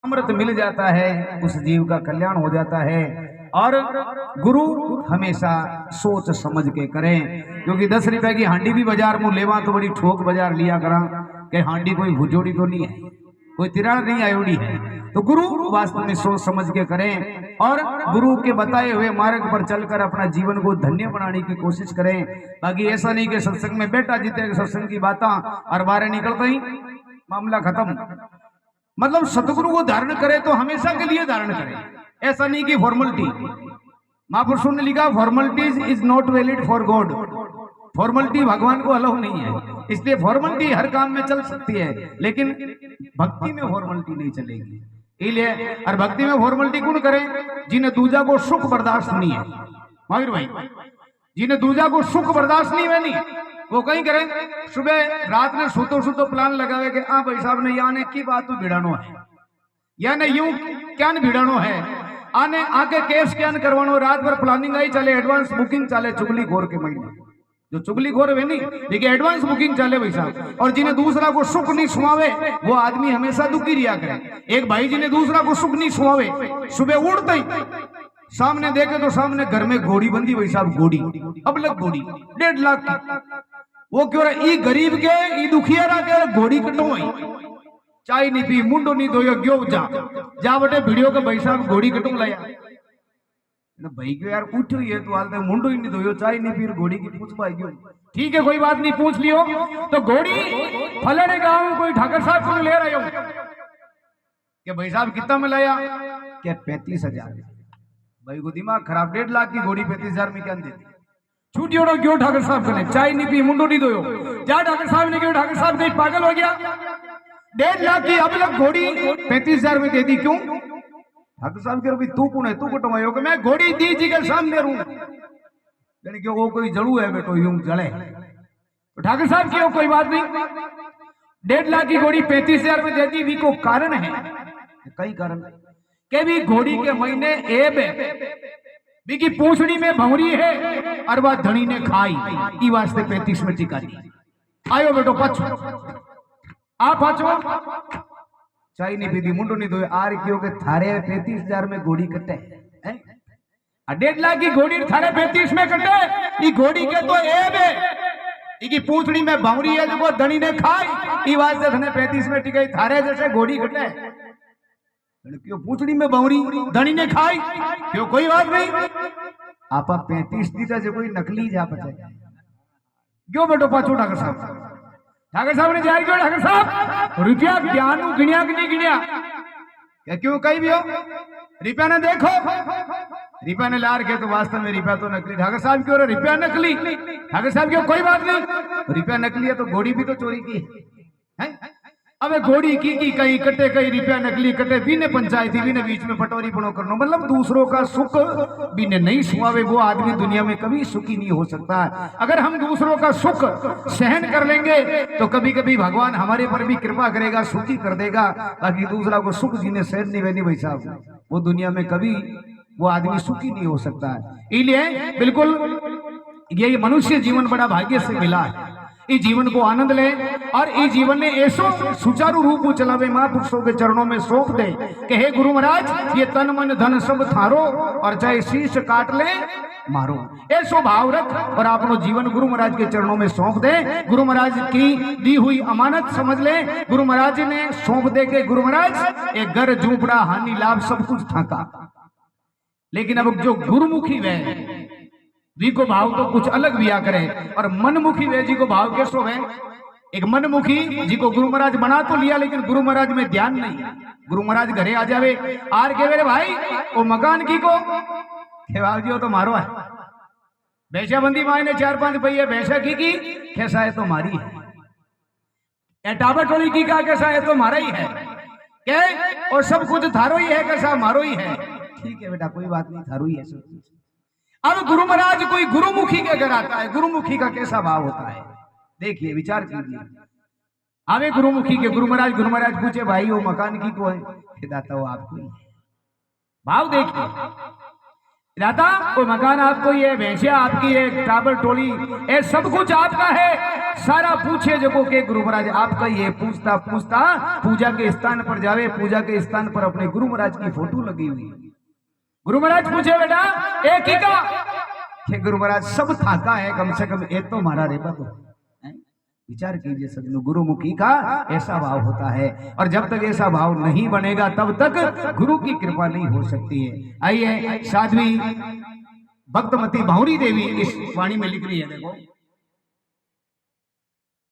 अमृत मिल जाता है, उस जीव का कल्याण हो जाता है। और गुरु हमेशा सोच समझ के करें, क्योंकि 10 रुपए की हांडी भी बाजार में लेवा तो बड़ी ठोक बाजार लिया करा कि हांडी कोई भुजोड़ी तो नहीं है, कोई तिराड़ नहीं आयोड़ी है। तो गुरु वास्तव में सोच समझ के करें और गुरु के बताए हुए मार्ग पर चलकर अपना जीवन को धन्य बनाने की कोशिश करें। बाकी ऐसा नहीं कि सत्संग में बैठा जीते सत्संग की बातें और बाहर निकलते ही मामला खत्म। मतलब सतगुरु को धारण करे तो हमेशा के लिए धारण करे, ऐसा नहीं कि फॉर्मलिटी। महापुरुषों ने लिखा formalities is not valid for God. Formality भगवान को अलाउ नहीं है, इसलिए फॉर्मलिटी हर काम में चल सकती है लेकिन भक्ति में फॉर्मलिटी नहीं चलेगी। इसलिए और भक्ति में फॉर्मलिटी कौन करे? जिन्हें दूजा को सुख बर्दाश्त नहीं है, महावीर भाई, जिन्हें दूजा को सुख बर्दाश्त नहीं है नहीं वो कहीं करें सुबह रात में सुतो सुतो प्लान लगावे कि हाँ भाई साहब ने याने की बात तो भिड़ानो है, याने यूं क्या भिड़ानो है, आने आके केस स्कैन करवानो, रात भर प्लानिंग आई चले, एडवांस बुकिंग चले, चुगली खोर के महीने जो चुगली खोर है नहीं देखिए एडवांस बुकिंग चले भाई साहब। और जिन्हें दूसरा को सुख नहीं सुनावे वो आदमी हमेशा दुखी रिया करे। एक भाई जिन्हें दूसरा को सुख नहीं सुनावे सुबह उठते ही सामने देखे तो सामने घर में घोड़ी बंदी भाई साहब, घोड़ी अब लग घोड़ी 1.5 लाख की, वो क्यों रहा ई गरीब के ई दुखियारा के घोड़ी कटो चाय नहीं पी मुंडो नहीं धोयो क्यों जा बटे वीडियो के भाई साहब घोड़ी कटू लाया भाई क्यों यार उठो ये तो हालते मुंडो ही नहीं धोयो चाय नहीं पी घोड़ी की पूछ पाई क्यों? ठीक है कोई बात नहीं पूछ लियो। तो घोड़ी फलाने गांव में कोई ठाकर साहब को ले रहे हो कि भाई साहब कितना में लाया? क्या 35,000। भाई को दिमाग खराब, 1.5 लाख की घोड़ी 35,000 में क्या देती? छूटी ओढ़ो क्यों ठाकर साहब ने चाय नहीं पी मुंडो नहीं धोयो जा ठाकर साहब ने क्यों? ठाकर साहब कहीं पागल हो गया? 1.5 लाख की अब लग घोड़ी 35,000 में दे दी क्यों? ठाकर साहब कह तू कौन है, तू कटवायो कि मैं घोड़ी दी जी के सामने रू यानी कि वो कोई जड़ू है बेटो यूं जड़े। तो ठाकर साहब क्यों कोई बात नहीं, 1.5 लाख की घोड़ी 35,000 में दे दी। भी को कारण है, कई कारण के भी घोड़ी के महीने एब है की पूछड़ी में भंवरी है और वह धनी ने खाई ई वास्ते 35 में टिका दी। आयो बेटो पछ आ पाचो चाय नहीं पीती मुंडो नहीं धोए आर क्यों के थारे 35,000 में घोड़ी कटे हैं? 1.5 लाख की घोड़ी थारे 35 में कटे, ये घोड़ी के तो एब है इकी पूछड़ी में भंवरी है जो वो धनी ने खाई ई वास्ते धने 35 में टिकाई। थारे जैसे घोड़ी कटे क्यों पूछड़ी में भंवरी धनी ने खाई क्यों? कोई बात नहीं आपा 35 दीता जो कोई नकली जा पचे क्यों बेटो पाछो ठाकर साहब? ठाकर साहब ने जाए क्यों? ठाकर साहब रुपया ज्ञान गिणिया कि नहीं गिणिया क्या? क्यों कहीं भी हो रुपया ने देखो रुपया ने लार के तो वास्तव में रुपया तो नकली। ठाकर साहब क्यों रुपया नकली? ठाकर साहब क्यों? कोई बात नहीं रुपया नकली है तो घोड़ी भी तो चोरी की है। अब घोड़ी की कहीं कटे कहीं रुपया नकली कटे बीने पंचायती बीने बीच में पटोरी पड़ो करना मतलब दूसरों का सुख बीने नहीं सुहावे वो आदमी दुनिया में कभी सुखी नहीं हो सकता। अगर हम दूसरों का सुख सहन कर लेंगे तो कभी कभी भगवान हमारे पर भी कृपा करेगा, सुखी कर देगा। बाकी दूसरा को सुख जिन्हें सहन नहीं बनी भाई साहब वो दुनिया में कभी वो आदमी सुखी नहीं हो सकता है। इसलिए बिल्कुल ये मनुष्य जीवन बड़ा भाग्य से मिला है। इस जीवन को आनंद ले और इस जीवन ने ऐसो सुचारू रूप को चलावे महापुरुषों के चरणों में सौंप दे कि हे गुरु महाराज ये तन मन धन सब थारो और चाहे शीश काट ले मारो, ऐसो भाव रख और अपनो जीवन गुरु महाराज के चरणों में सौंप दे। गुरु महाराज की दी हुई अमानत समझ ले। गुरु महाराज ने सौंप दे के गुरु महाराज एक घर झूपड़ा हानि लाभ सब कुछ थाका, लेकिन अब जो गुरुमुखी वे जी को भाव तो कुछ अलग भी आ करे और मनमुखी वे जी को भाव कैसो है? एक मनमुखी जी को गुरु महाराज बना तो लिया लेकिन गुरु महाराज में ध्यान नहीं। गुरु महाराज घरे आ जावे आर के मेरे भाई वो मकान की को जी हो तो मारो है भैंसा बंदी माई ने 4-5 पहिए भैंसा की कैसा है तो मारी है, टाबर टोली की का कैसा है तो मारा ही है क्या? और सब कुछ थारो ही है कैसा मारो ही है। ठीक है बेटा कोई बात नहीं थारो ही है सब कुछ। अब गुरु महाराज कोई गुरुमुखी के घर आता है, गुरुमुखी का कैसा भाव होता है देखिए विचार कीजिए। आवे गुरुमुखी के गुरु महाराज पूछे भाई वो मकान की को है? दाता वो आपको ही भाव देखिए। दादा वो मकान आपको, ये भैंसिया आपकी, ये टाबर टोली, ये सब कुछ आपका है। सारा पूछे जो के गुरु महाराज आपका, ये पूछता पूछता पूजा के स्थान पर जावे, पूजा के स्थान पर अपने गुरु महाराज की फोटो लगी हुई। गुरु महाराज पूछे बेटा एक ही का, गुरु महाराज सब थाका है, कम से कम एक तो मारा रेबा तो। विचार कीजिए सदनु, गुरुमुखी का ऐसा भाव होता है, और जब तक ऐसा भाव नहीं बनेगा तब तक गुरु की कृपा नहीं हो सकती है। आइए साध्वी भक्तमती बाहुरी देवी इस वाणी में लिख रही है, देखो।